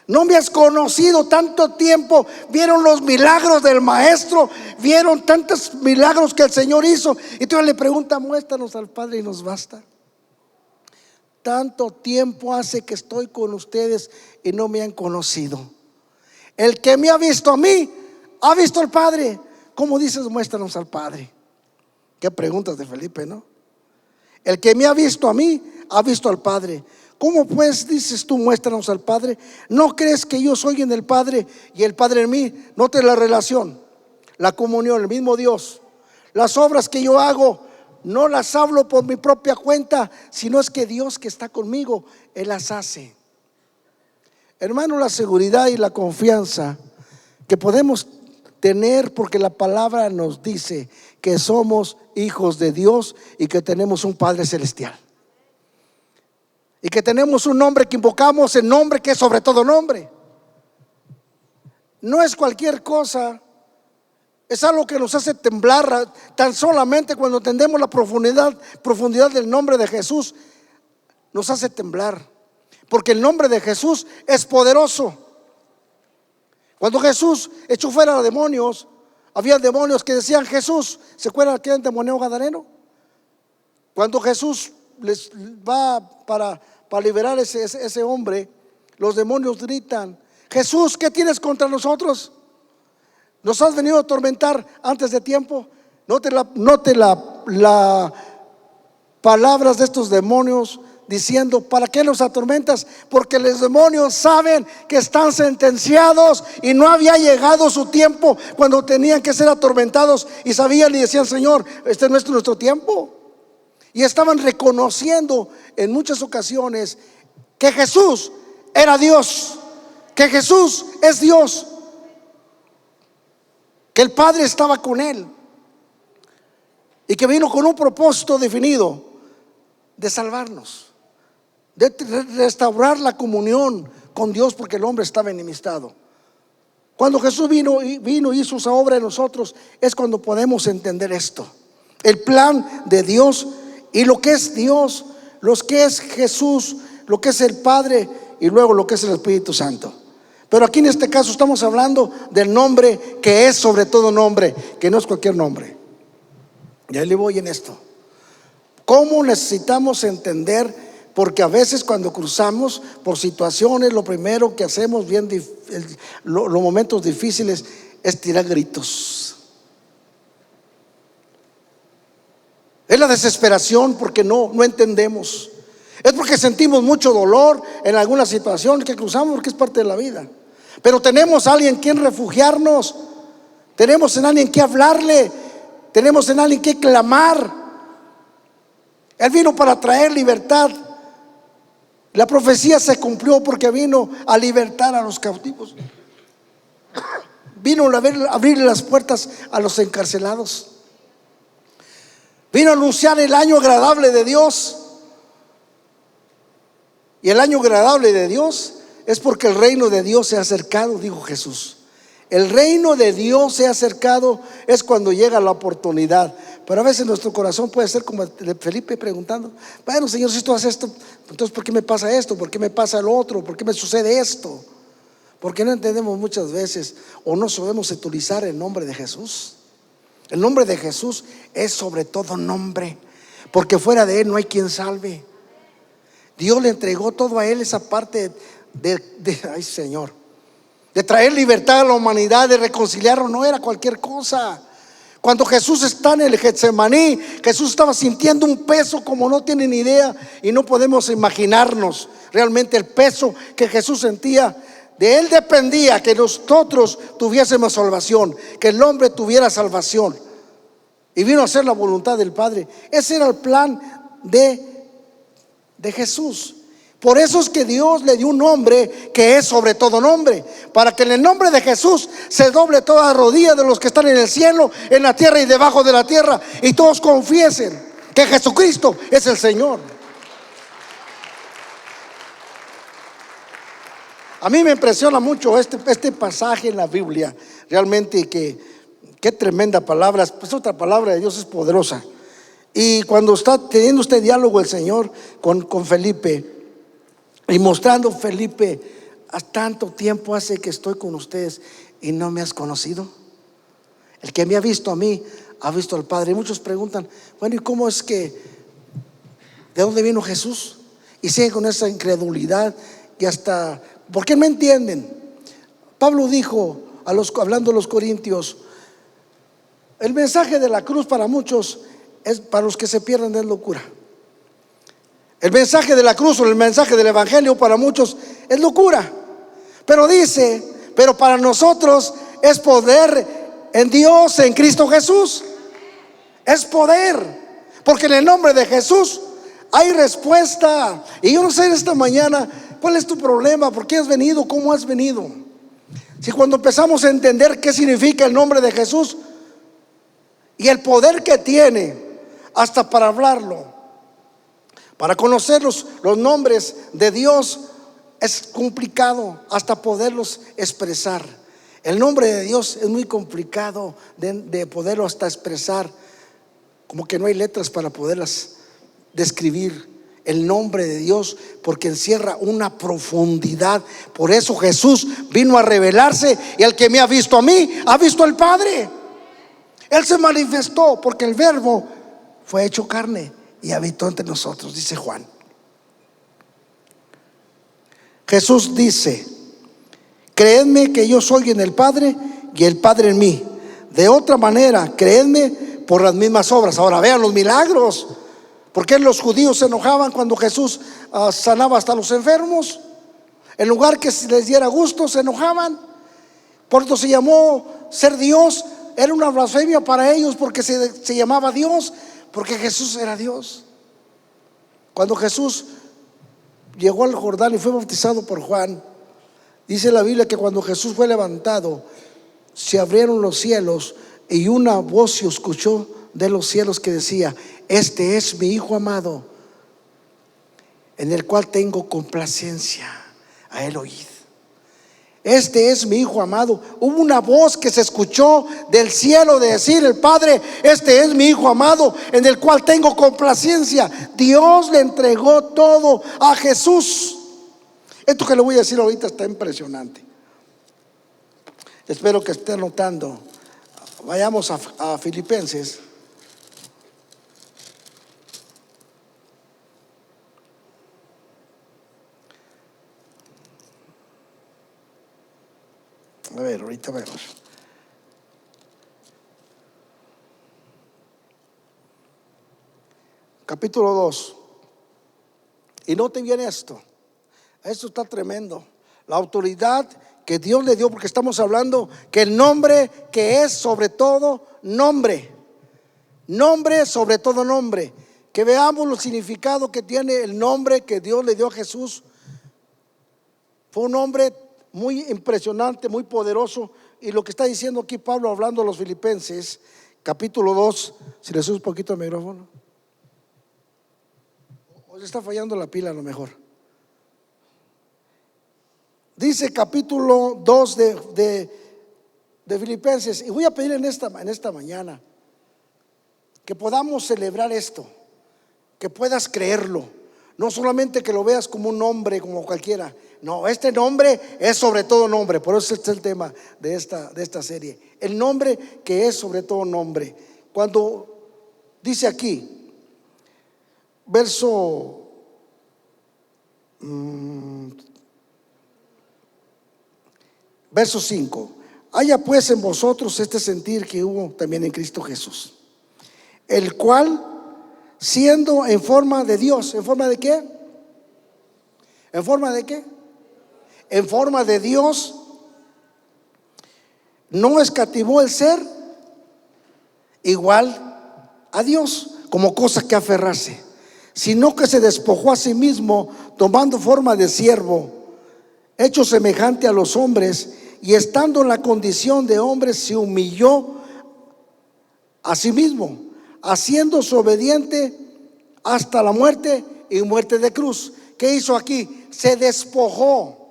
Speaker 1: no me has conocido tanto tiempo. Vieron los milagros del Maestro, vieron tantos milagros que el Señor hizo, y tú le preguntas: muéstranos al Padre y nos basta. Tanto tiempo hace que estoy con ustedes y no me han conocido. El que me ha visto a mí, ha visto al Padre. ¿Cómo dices muéstranos al Padre? Qué preguntas de Felipe, ¿no? El que me ha visto a mí, ha visto al Padre. ¿Cómo pues dices tú muéstranos al Padre? ¿No crees que yo soy en el Padre y el Padre en mí? Note la relación, la comunión, el mismo Dios. Las obras que yo hago no las hablo por mi propia cuenta, sino es que Dios que está conmigo, Él las hace. Hermano, la seguridad y la confianza que podemos tener, porque la palabra nos dice que somos hijos de Dios y que tenemos un Padre celestial, y que tenemos un nombre que invocamos, el nombre que es sobre todo nombre. No es cualquier cosa. Es algo que nos hace temblar tan solamente cuando entendemos la profundidad del nombre de Jesús. Nos hace temblar, porque el nombre de Jesús es poderoso. Cuando Jesús echó fuera a demonios, había demonios que decían: Jesús, ¿se acuerdan aquel endemoniado gadareno? Cuando Jesús les va para liberar ese hombre, los demonios gritan: Jesús, ¿qué tienes contra nosotros? ¿Nos has venido a atormentar antes de tiempo? Note las palabras de estos demonios diciendo: ¿para qué los atormentas? Porque los demonios saben que están sentenciados y no había llegado su tiempo cuando tenían que ser atormentados, y sabían y decían: Señor, este no es nuestro tiempo. Y estaban reconociendo en muchas ocasiones que Jesús era Dios, que Jesús es Dios, que el Padre estaba con él y que vino con un propósito definido de salvarnos, de restaurar la comunión con Dios, porque el hombre estaba enemistado. Cuando Jesús vino y hizo esa obra en nosotros, es cuando podemos entender esto. El plan de Dios y lo que es Dios, lo que es Jesús, lo que es el Padre y luego lo que es el Espíritu Santo. Pero aquí en este caso estamos hablando del nombre que es sobre todo nombre, que no es cualquier nombre. Y ahí le voy en esto. ¿Cómo necesitamos entender? Porque a veces cuando cruzamos por situaciones, lo primero que hacemos, los momentos difíciles, es tirar gritos. Es la desesperación porque no entendemos. Es porque sentimos mucho dolor en alguna situación que cruzamos, porque es parte de la vida. Pero tenemos a alguien en quien refugiarnos, tenemos en alguien que hablarle, tenemos en alguien que clamar. Él vino para traer libertad. La profecía se cumplió porque vino a libertar a los cautivos. Vino a abrir las puertas a los encarcelados. Vino a anunciar el año agradable de Dios. Y el año agradable de Dios es porque el reino de Dios se ha acercado, dijo Jesús. El reino de Dios se ha acercado es cuando llega la oportunidad. Pero a veces nuestro corazón puede ser como el de Felipe preguntando: bueno, Señor, si tú haces esto, entonces ¿por qué me pasa esto? ¿Por qué me pasa lo otro? ¿Por qué me sucede esto? Porque no entendemos muchas veces o no sabemos utilizar el nombre de Jesús. El nombre de Jesús es sobre todo nombre, porque fuera de Él no hay quien salve. Dios le entregó todo a Él, esa parte ay Señor, de traer libertad a la humanidad, de reconciliarlo. No era cualquier cosa. Cuando Jesús está en el Getsemaní, Jesús estaba sintiendo un peso como no tienen idea, y no podemos imaginarnos realmente el peso que Jesús sentía. De Él dependía que nosotros tuviésemos salvación, que el hombre tuviera salvación, y vino a hacer la voluntad del Padre. Ese era el plan de Jesús. Por eso es que Dios le dio un nombre que es sobre todo nombre, para que en el nombre de Jesús se doble toda rodilla de los que están en el cielo, en la tierra y debajo de la tierra, y todos confiesen que Jesucristo es el Señor. A mí me impresiona mucho este pasaje en la Biblia. Realmente qué tremenda palabra. Pues otra palabra de Dios es poderosa. Y cuando está teniendo este diálogo el Señor con Felipe, y mostrando: Felipe, tanto tiempo hace que estoy con ustedes y no me has conocido. El que me ha visto a mí ha visto al Padre. Y muchos preguntan: bueno, ¿y cómo es que, de dónde vino Jesús? Y siguen con esa incredulidad y hasta, ¿por qué no entienden? Pablo dijo hablando a los corintios: el mensaje de la cruz para muchos para los que se pierden es locura. El mensaje de la cruz o el mensaje del evangelio para muchos es locura. Pero dice: pero para nosotros es poder en Dios, en Cristo Jesús. Es poder, porque en el nombre de Jesús hay respuesta. Y yo no sé esta mañana cuál es tu problema, por qué has venido, cómo has venido. Si cuando empezamos a entender qué significa el nombre de Jesús y el poder que tiene hasta para hablarlo, para conocer los nombres de Dios, es complicado hasta poderlos expresar. El nombre de Dios es muy complicado de poderlo hasta expresar. Como que no hay letras para poderlas describir. El nombre de Dios, porque encierra una profundidad. Por eso Jesús vino a revelarse, y el que me ha visto a mí ha visto al Padre. Él se manifestó porque el Verbo fue hecho carne y habitó entre nosotros, dice Juan. Jesús dice: creedme que yo soy en el Padre y el Padre en mí. De otra manera, creedme por las mismas obras. Ahora vean los milagros. ¿Por qué los judíos se enojaban cuando Jesús sanaba hasta los enfermos? En lugar que les diera gusto, se enojaban. Por eso se llamó ser Dios. Era una blasfemia para ellos, porque se llamaba Dios, porque Jesús era Dios. Cuando Jesús llegó al Jordán y fue bautizado por Juan, dice la Biblia que cuando Jesús fue levantado, se abrieron los cielos y una voz se escuchó de los cielos que decía: este es mi Hijo amado, en el cual tengo complacencia. A él oíd. Este es mi hijo amado. Hubo una voz que se escuchó del cielo de decir el Padre: este es mi hijo amado, en el cual tengo complacencia. Dios le entregó todo a Jesús. Esto que le voy a decir ahorita está impresionante. Espero que esté notando. Vayamos a Filipenses. A ver, ahorita vemos. Capítulo 2. Y noten bien esto. Esto está tremendo. La autoridad que Dios le dio, porque estamos hablando que el nombre que es sobre todo nombre. Nombre sobre todo nombre. Que veamos el significado que tiene el nombre que Dios le dio a Jesús. Fue un nombre muy impresionante, muy poderoso. Y lo que está diciendo aquí Pablo, hablando a los filipenses, capítulo 2. Si le sube un poquito el micrófono. O le está fallando la pila a lo mejor. Dice capítulo 2 de Filipenses. Y voy a pedir en esta mañana que podamos celebrar esto, que puedas creerlo. No solamente que lo veas como un nombre, como cualquiera. No, este nombre es sobre todo nombre. Por eso este es el tema de esta serie. El nombre que es sobre todo nombre. Cuando dice aquí, verso 5: haya pues en vosotros este sentir que hubo también en Cristo Jesús, el cual, siendo en forma de Dios. ¿En forma de qué? ¿En forma de qué? En forma de Dios, no escatimó el ser igual a Dios como cosa que aferrarse, sino que se despojó a sí mismo, tomando forma de siervo, hecho semejante a los hombres, y estando en la condición de hombre se humilló a sí mismo, haciéndose obediente hasta la muerte y muerte de cruz. ¿Qué hizo aquí? Se despojó.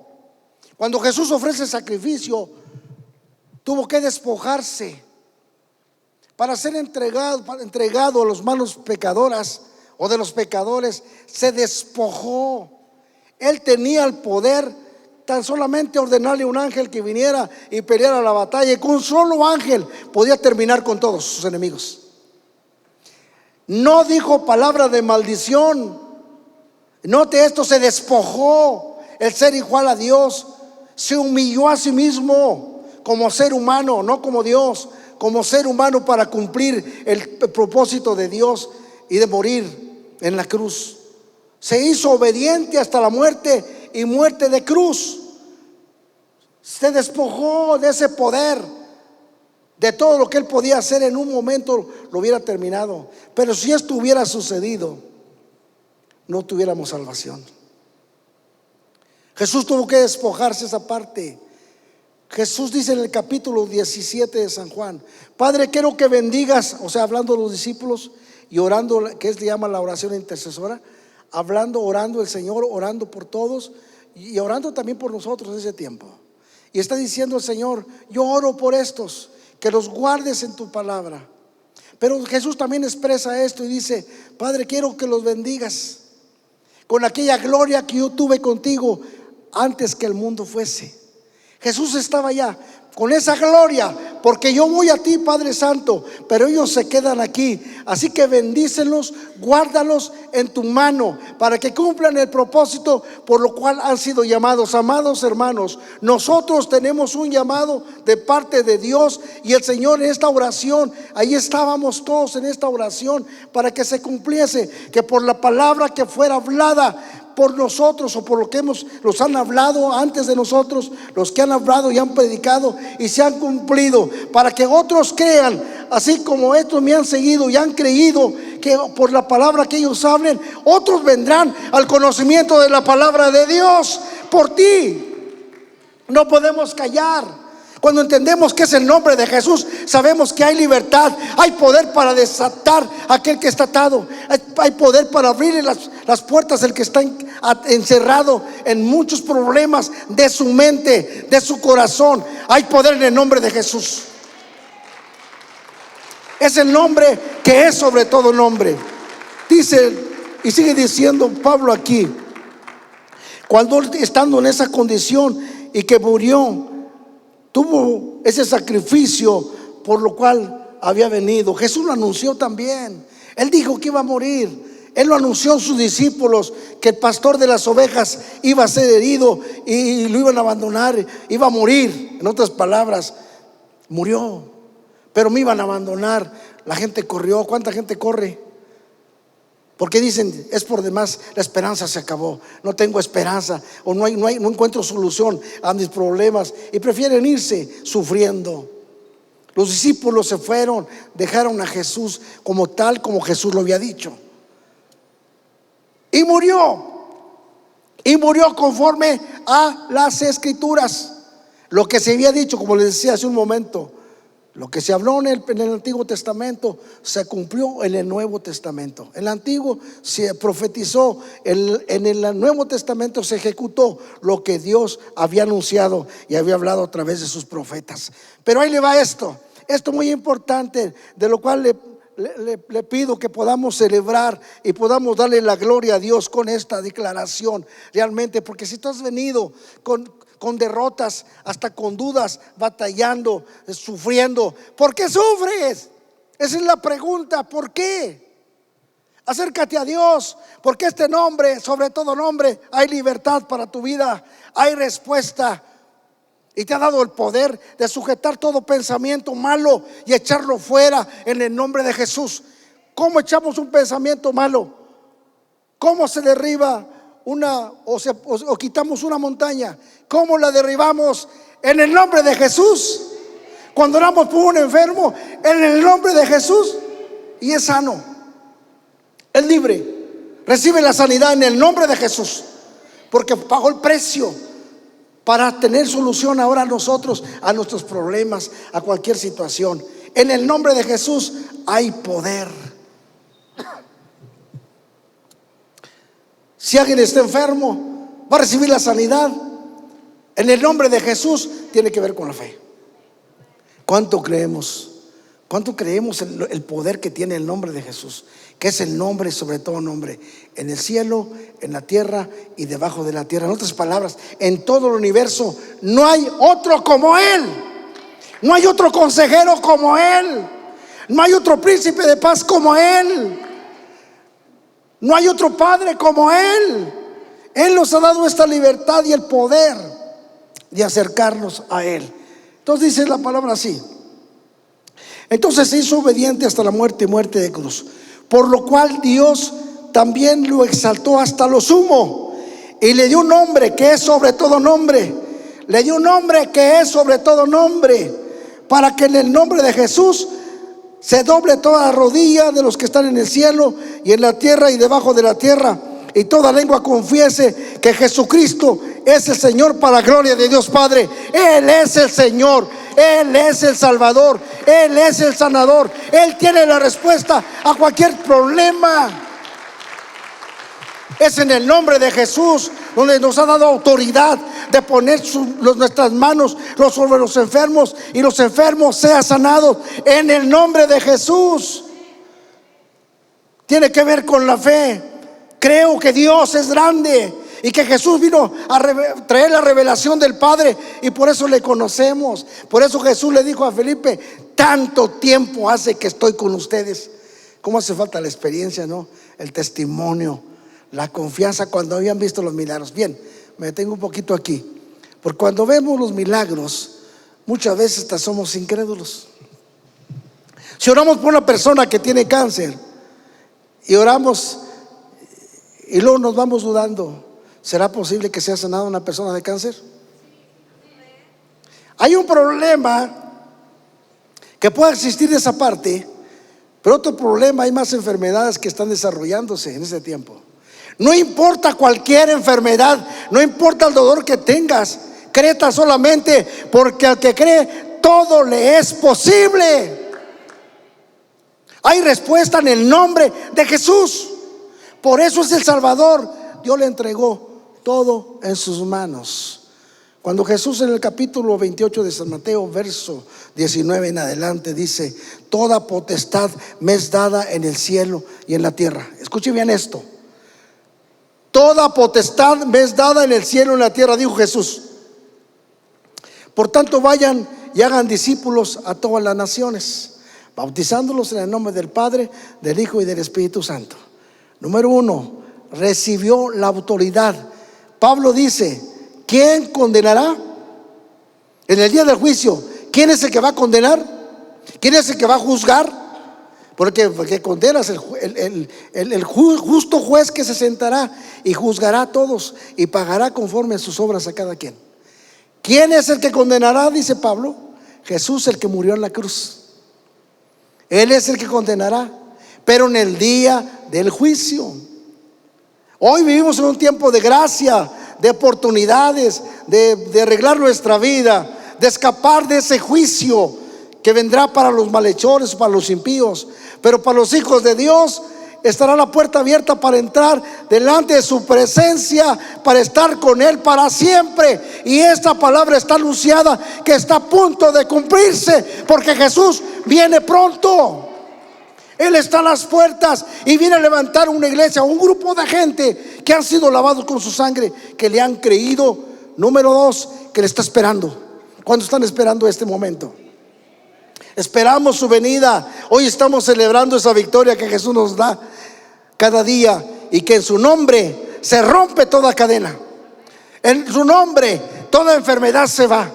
Speaker 1: Cuando Jesús ofrece sacrificio, tuvo que despojarse para ser entregado a las manos pecadoras o de los pecadores. Se despojó. Él tenía el poder tan solamente ordenarle a un ángel que viniera y peleara la batalla, y con un solo ángel podía terminar con todos sus enemigos. No dijo palabra de maldición. Note esto: se despojó el ser igual a Dios. Se humilló a sí mismo como ser humano, no como Dios, como ser humano, para cumplir el propósito de Dios y de morir en la cruz. Se hizo obediente hasta la muerte y muerte de cruz. Se despojó de ese poder, de todo lo que él podía hacer. En un momento lo hubiera terminado, pero si esto hubiera sucedido, no tuviéramos salvación. Jesús tuvo que despojarse esa parte. Jesús dice en el capítulo 17 de San Juan: Padre, quiero que bendigas, o sea, hablando a los discípulos y orando, que se llama la oración intercesora, orando el Señor, orando por todos y orando también por nosotros en ese tiempo. Y está diciendo el Señor: yo oro por estos, que los guardes en tu palabra. Pero Jesús también expresa esto y dice: Padre, quiero que los bendigas con aquella gloria que yo tuve contigo antes que el mundo fuese. Jesús estaba allá con esa gloria, porque yo voy a ti, Padre Santo, pero ellos se quedan aquí. Así que bendícelos, guárdalos en tu mano, para que cumplan el propósito por lo cual han sido llamados. Amados hermanos, nosotros tenemos un llamado de parte de Dios, y el Señor en esta oración, ahí estábamos todos en esta oración, para que se cumpliese, que por la palabra que fuera hablada por nosotros, o por lo que los han hablado antes de nosotros, los que han hablado y han predicado y se han cumplido, para que otros crean, así como estos me han seguido y han creído, que por la palabra que ellos hablen, otros vendrán al conocimiento de la palabra de Dios por ti. No podemos callar. Cuando entendemos que es el nombre de Jesús, sabemos que hay libertad, hay poder para desatar a aquel que está atado, hay poder para abrirle las puertas al que está encerrado en muchos problemas de su mente, de su corazón. Hay poder en el nombre de Jesús. Es el nombre que es sobre todo nombre. Dice, y sigue diciendo Pablo aquí, cuando estando en esa condición y que murió, tuvo ese sacrificio por lo cual había venido. Jesús lo anunció también. Él dijo que iba a morir. Él lo anunció a sus discípulos, que el pastor de las ovejas iba a ser herido y lo iban a abandonar, iba a morir. En otras palabras, murió, pero me iban a abandonar. La gente corrió. ¿Cuánta gente corre? Porque dicen, es por demás, la esperanza se acabó, no tengo esperanza, o no encuentro solución a mis problemas, y prefieren irse sufriendo. Los discípulos se fueron, dejaron a Jesús como tal, como Jesús lo había dicho, y murió conforme a las Escrituras. Lo que se había dicho, como les decía hace un momento, lo que se habló en el Antiguo Testamento se cumplió en el Nuevo Testamento. En el Antiguo se profetizó, en el Nuevo Testamento se ejecutó lo que Dios había anunciado y había hablado a través de sus profetas. Pero ahí le va esto muy importante, de lo cual le pido que podamos celebrar y podamos darle la gloria a Dios con esta declaración realmente. Porque si tú has venido con derrotas, hasta con dudas, batallando, sufriendo, ¿por qué sufres? Esa es la pregunta. ¿Por qué? Acércate a Dios, porque este nombre, sobre todo nombre, hay libertad para tu vida, hay respuesta, y te ha dado el poder de sujetar todo pensamiento malo y echarlo fuera en el nombre de Jesús. ¿Cómo echamos un pensamiento malo? ¿Cómo se derriba o quitamos una montaña? ¿Cómo la derribamos? En el nombre de Jesús. Cuando oramos por un enfermo, en el nombre de Jesús, y es sano, es libre, recibe la sanidad en el nombre de Jesús, porque pagó el precio para tener solución ahora nosotros a nuestros problemas, a cualquier situación. En el nombre de Jesús hay poder. Si alguien está enfermo, va a recibir la sanidad en el nombre de Jesús. Tiene que ver con la fe. ¿Cuánto creemos? ¿Cuánto creemos en el poder que tiene el nombre de Jesús? Que es el nombre sobre todo nombre, en el cielo, en la tierra y debajo de la tierra. En otras palabras, en todo el universo no hay otro como Él. No hay otro consejero como Él. No hay otro príncipe de paz como Él. No hay otro Padre como Él. Él nos ha dado esta libertad y el poder de acercarnos a Él. Entonces dice la palabra así: entonces se hizo obediente hasta la muerte y muerte de cruz, por lo cual Dios también lo exaltó hasta lo sumo y le dio un nombre que es sobre todo nombre. Le dio un nombre que es sobre todo nombre, para que en el nombre de Jesús se doble toda rodilla de los que están en el cielo y en la tierra y debajo de la tierra, y toda lengua confiese que Jesucristo es el Señor, para gloria de Dios Padre. Él es el Señor, Él es el Salvador, Él es el sanador. Él tiene la respuesta a cualquier problema. Es en el nombre de Jesús donde nos ha dado autoridad de poner nuestras manos sobre los enfermos, y los enfermos sean sanados en el nombre de Jesús. Tiene que ver con la fe. Creo que Dios es grande y que Jesús vino a traer la revelación del Padre, y por eso le conocemos. Por eso Jesús le dijo a Felipe: tanto tiempo hace que estoy con ustedes. ¿Cómo hace falta la experiencia, no? El testimonio, la confianza cuando habían visto los milagros. Bien, me detengo un poquito aquí, porque cuando vemos los milagros, muchas veces hasta somos incrédulos. Si oramos por una persona que tiene cáncer y oramos y luego nos vamos dudando, ¿será posible que sea sanada una persona de cáncer? Hay un problema que puede existir de esa parte, pero otro problema: hay más enfermedades que están desarrollándose en ese tiempo. No importa cualquier enfermedad, no importa el dolor que tengas, Cree tan solamente, porque al que cree todo le es posible. Hay respuesta en el nombre de Jesús. Por eso es el Salvador. Dios le entregó todo en sus manos. Cuando Jesús en el capítulo 28 de San Mateo, verso 19 en adelante, dice: toda potestad me es dada en el cielo y en la tierra. Escuche bien esto: toda potestad me es dada en el cielo y en la tierra, dijo Jesús. Por tanto, vayan y hagan discípulos a todas las naciones, bautizándolos en el nombre del Padre, del Hijo y del Espíritu Santo. Número 1, recibió la autoridad. Pablo dice: ¿quién condenará? En el día del juicio, ¿quién es el que va a condenar? ¿Quién es el que va a juzgar? Porque condenas el justo juez que se sentará y juzgará a todos y pagará conforme a sus obras a cada quien. ¿Quién es el que condenará? Dice Pablo: Jesús, el que murió en la cruz. Él es el que condenará, pero en el día del juicio. Hoy vivimos en un tiempo de gracia, de oportunidades, de arreglar nuestra vida, de escapar de ese juicio que vendrá para los malhechores, para los impíos. Pero para los hijos de Dios estará la puerta abierta para entrar delante de su presencia, para estar con Él para siempre. Y esta palabra está anunciada, que está a punto de cumplirse, porque Jesús viene pronto. Él está a las puertas y viene a levantar una iglesia, un grupo de gente que han sido lavados con su sangre, que le han creído. Número 2, que le está esperando. ¿Cuándo están esperando este momento? Esperamos su venida. Hoy estamos celebrando esa victoria que Jesús nos da cada día, y que en su nombre se rompe toda cadena. En su nombre toda enfermedad se va.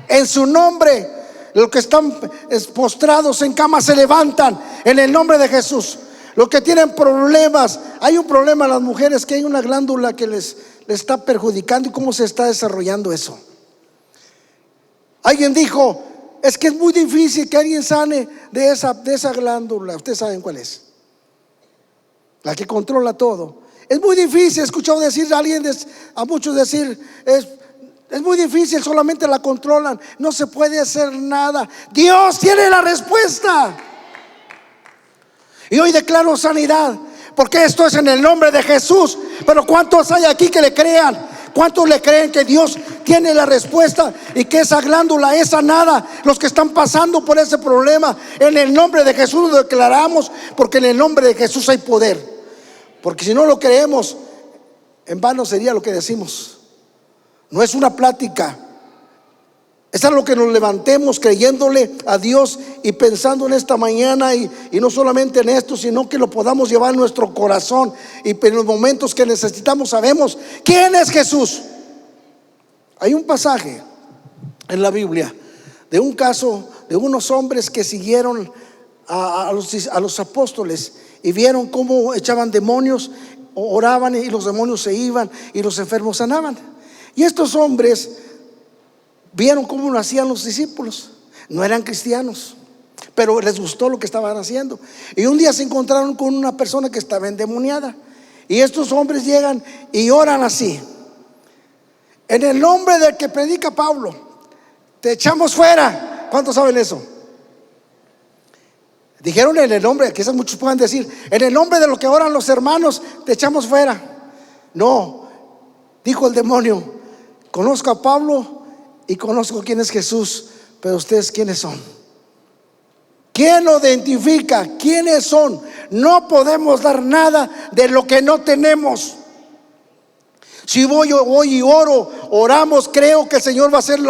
Speaker 1: En su nombre los que están postrados en cama se levantan en el nombre de Jesús. Los que tienen problemas, hay un problema en las mujeres, que hay una glándula que les está perjudicando. ¿Y cómo se está desarrollando eso? Alguien dijo: es que es muy difícil que alguien sane de esa glándula. Ustedes saben cuál es, la que controla todo. Es muy difícil. He escuchado decir a muchos decir: es muy difícil, solamente la controlan, no se puede hacer nada. Dios tiene la respuesta. Y hoy declaro sanidad, porque esto es en el nombre de Jesús. Pero ¿cuántos hay aquí que le crean? ¿Cuántos le creen que Dios tiene la respuesta y que esa glándula es sanada? Los que están pasando por ese problema, en el nombre de Jesús lo declaramos, porque en el nombre de Jesús hay poder. Porque si no lo creemos, en vano sería lo que decimos. No es una plática. Es algo que nos levantemos creyéndole a Dios y pensando en esta mañana, y no solamente en esto, sino que lo podamos llevar en nuestro corazón, y en los momentos que necesitamos sabemos quién es Jesús. Hay un pasaje en la Biblia de un caso de unos hombres que siguieron a los apóstoles y vieron cómo echaban demonios, oraban y los demonios se iban y los enfermos sanaban. Y estos hombres vieron cómo lo hacían los discípulos. No eran cristianos, pero les gustó lo que estaban haciendo. Y un día se encontraron con una persona que estaba endemoniada, y estos hombres llegan y oran así: en el nombre del que predica Pablo, te echamos fuera. ¿Cuántos saben eso? Dijeron en el nombre, quizás muchos puedan decir: en el nombre de lo que oran los hermanos, te echamos fuera. No, dijo el demonio: conozco a Pablo y conozco quién es Jesús, pero ustedes, ¿quiénes son? ¿Quién lo identifica? ¿Quiénes son? No podemos dar nada de lo que no tenemos. Si voy y oramos, creo que el Señor va a hacer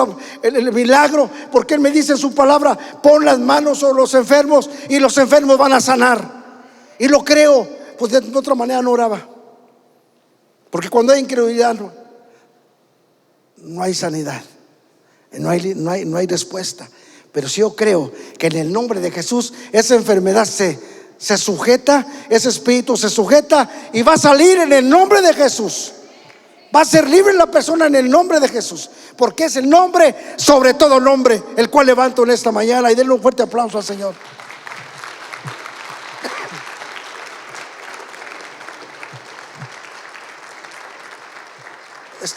Speaker 1: el milagro, porque Él me dice en su palabra: pon las manos sobre los enfermos y los enfermos van a sanar. Y lo creo. Pues de otra manera no oraba, porque cuando hay incredulidad no hay sanidad, no hay respuesta. Pero si yo creo que en el nombre de Jesús esa enfermedad se sujeta, ese espíritu se sujeta y va a salir en el nombre de Jesús. Va a ser libre la persona en el nombre de Jesús, porque es el nombre sobre todo nombre, el cual levanto en esta mañana. Y denle un fuerte aplauso al Señor.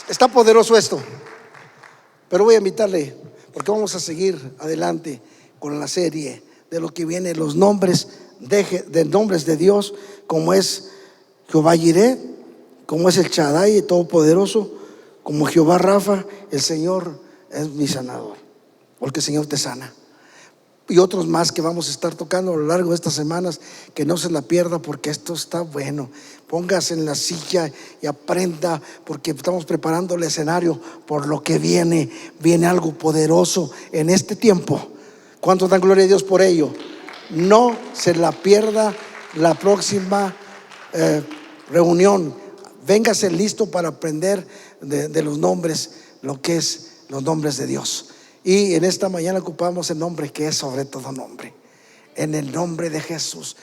Speaker 1: Está poderoso esto. Pero voy a invitarle, porque vamos a seguir adelante con la serie de lo que viene, los nombres de nombres de Dios, como es Jehová Jireh, como es el Shaddai Todopoderoso, como Jehová Rafa, el Señor es mi sanador, porque el Señor te sana. Y otros más que vamos a estar tocando a lo largo de estas semanas, que no se la pierda, porque esto está bueno. Póngase en la silla y aprenda, porque estamos preparando el escenario por lo que viene. Viene algo poderoso en este tiempo. ¿Cuántos dan gloria a Dios por ello? No se la pierda la próxima reunión. Véngase listo para aprender de los nombres, lo que es los nombres de Dios. Y en esta mañana ocupamos el nombre que es sobre todo nombre, en el nombre de Jesús.